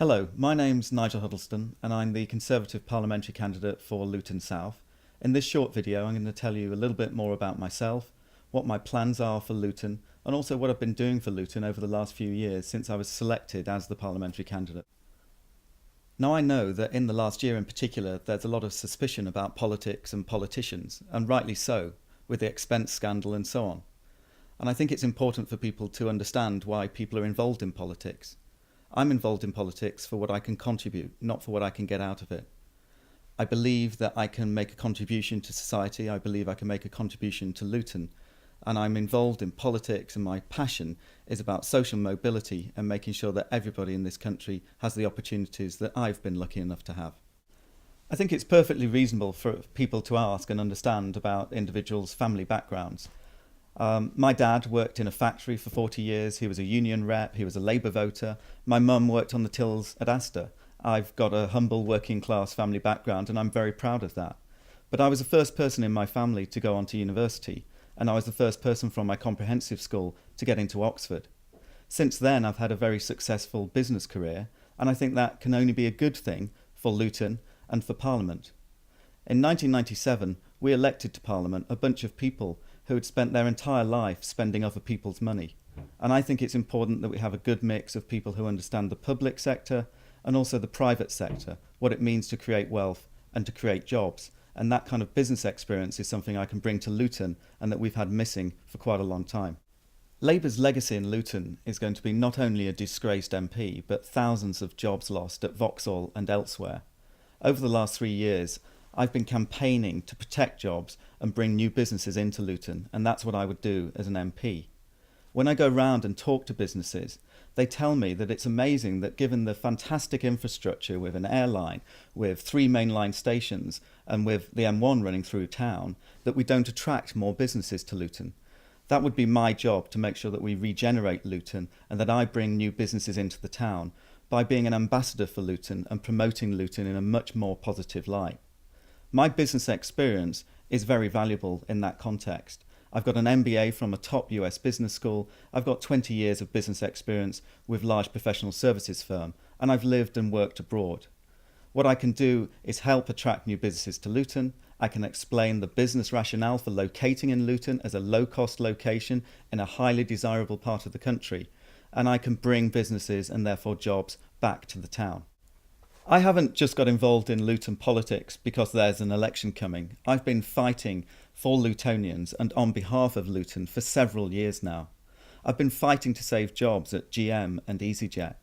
Hello, my name's Nigel Huddleston and I'm the Conservative parliamentary candidate for Luton South. In this short video I'm going to tell you a little bit more about myself, what my plans are for Luton, and also what I've been doing for Luton over the last few years since I was selected as the parliamentary candidate. Now I know that in the last year in particular there's a lot of suspicion about politics and politicians, and rightly so, with the expense scandal and so on. And I think it's important for people to understand why people are involved in politics. I'm involved in politics for what I can contribute, not for what I can get out of it. I believe that I can make a contribution to society. I believe I can make a contribution to Luton. And I'm involved in politics, and my passion is about social mobility and making sure that everybody in this country has the opportunities that I've been lucky enough to have. I think it's perfectly reasonable for people to ask and understand about individuals' family backgrounds. My dad worked in a factory for 40 years. He was a union rep. He was a Labour voter. My mum worked on the tills at Astor. I've got a humble working class family background and I'm very proud of that. But I was the first person in my family to go on to university, and I was the first person from my comprehensive school to get into Oxford. Since then I've had a very successful business career, and I think that can only be a good thing for Luton and for Parliament. In 1997 we elected to Parliament a bunch of people who had spent their entire life spending other people's money. And I think it's important that we have a good mix of people who understand the public sector and also the private sector, what it means to create wealth and to create jobs. And that kind of business experience is something I can bring to Luton and that we've had missing for quite a long time. Labour's legacy in Luton is going to be not only a disgraced MP, but thousands of jobs lost at Vauxhall and elsewhere. Over the last 3 years, I've been campaigning to protect jobs and bring new businesses into Luton, and that's what I would do as an MP. When I go round and talk to businesses, they tell me that it's amazing that given the fantastic infrastructure with an airline, with 3 mainline stations and with the M1 running through town, that we don't attract more businesses to Luton. That would be my job, to make sure that we regenerate Luton and that I bring new businesses into the town by being an ambassador for Luton and promoting Luton in a much more positive light. My business experience is very valuable in that context. I've got an MBA from a top US business school. I've got 20 years of business experience with large professional services firm, and I've lived and worked abroad. What I can do is help attract new businesses to Luton. I can explain the business rationale for locating in Luton as a low-cost location in a highly desirable part of the country, and I can bring businesses and therefore jobs back to the town. I haven't just got involved in Luton politics because there's an election coming. I've been fighting for Lutonians and on behalf of Luton for several years now. I've been fighting to save jobs at GM and EasyJet.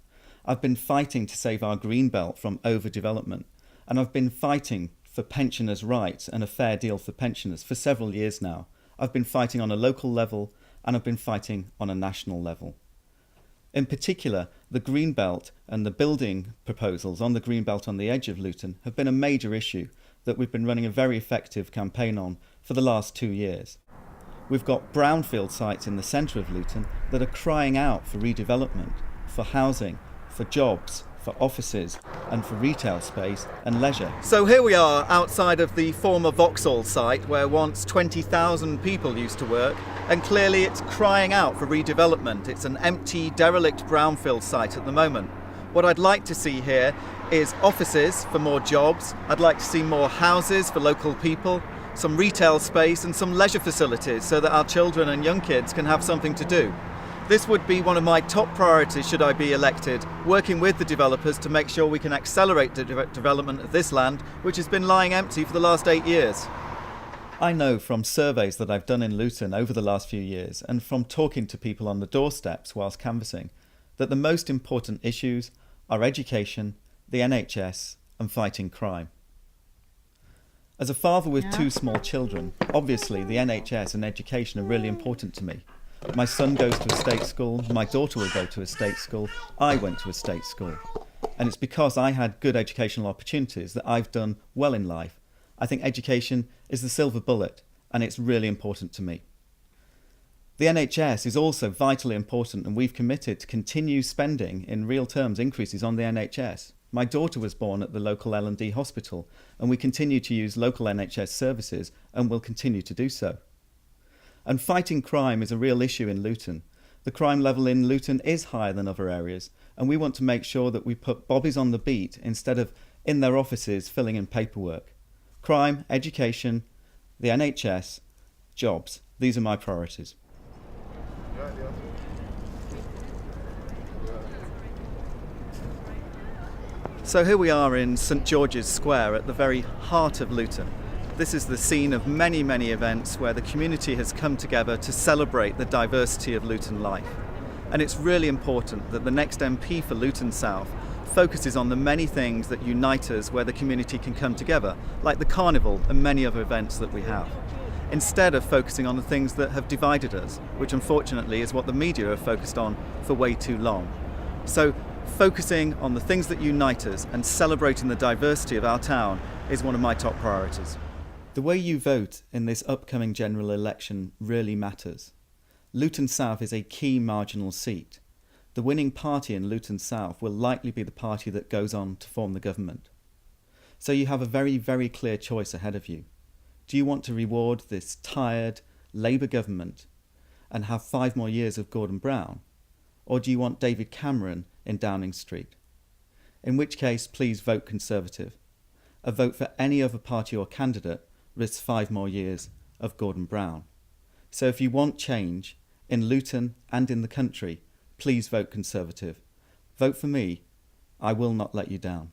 I've been fighting to save our green belt from overdevelopment. And I've been fighting for pensioners' rights and a fair deal for pensioners for several years now. I've been fighting on a local level and I've been fighting on a national level. In particular, the Greenbelt and the building proposals on the Greenbelt on the edge of Luton have been a major issue that we've been running a very effective campaign on for the last 2 years. We've got brownfield sites in the centre of Luton that are crying out for redevelopment, for housing, for jobs, for offices and for retail space and leisure. So here we are outside of the former Vauxhall site where once 20,000 people used to work, and clearly it's crying out for redevelopment. It's an empty, derelict brownfield site at the moment. What I'd like to see here is offices for more jobs. I'd like to see more houses for local people, some retail space and some leisure facilities so that our children and young kids can have something to do. This would be one of my top priorities should I be elected, working with the developers to make sure we can accelerate the development of this land, which has been lying empty for the last 8 years. I know from surveys that I've done in Luton over the last few years and from talking to people on the doorsteps whilst canvassing, that the most important issues are education, the NHS and fighting crime. As a father with 2 small children, obviously the NHS and education are really important to me. My son goes to a state school, my daughter will go to a state school, I went to a state school. And it's because I had good educational opportunities that I've done well in life. I think education is the silver bullet, and it's really important to me. The NHS is also vitally important, and we've committed to continue spending in real terms increases on the NHS. My daughter was born at the local L&D hospital, and we continue to use local NHS services and will continue to do so. And fighting crime is a real issue in Luton. The crime level in Luton is higher than other areas, and we want to make sure that we put bobbies on the beat instead of in their offices filling in paperwork. Crime, education, the NHS, jobs. These are my priorities. So here we are in St George's Square at the very heart of Luton. This is the scene of many, many events where the community has come together to celebrate the diversity of Luton life. And it's really important that the next MP for Luton South focuses on the many things that unite us where the community can come together, like the carnival and many other events that we have, instead of focusing on the things that have divided us, which unfortunately is what the media have focused on for way too long. So focusing on the things that unite us and celebrating the diversity of our town is one of my top priorities. The way you vote in this upcoming general election really matters. Luton South is a key marginal seat. The winning party in Luton South will likely be the party that goes on to form the government. So you have a very, very clear choice ahead of you. Do you want to reward this tired Labour government and have 5 more years of Gordon Brown? Or do you want David Cameron in Downing Street? In which case, please vote Conservative. A vote for any other party or candidate risks 5 more years of Gordon Brown. So if you want change in Luton and in the country, please vote Conservative. Vote for me. I will not let you down.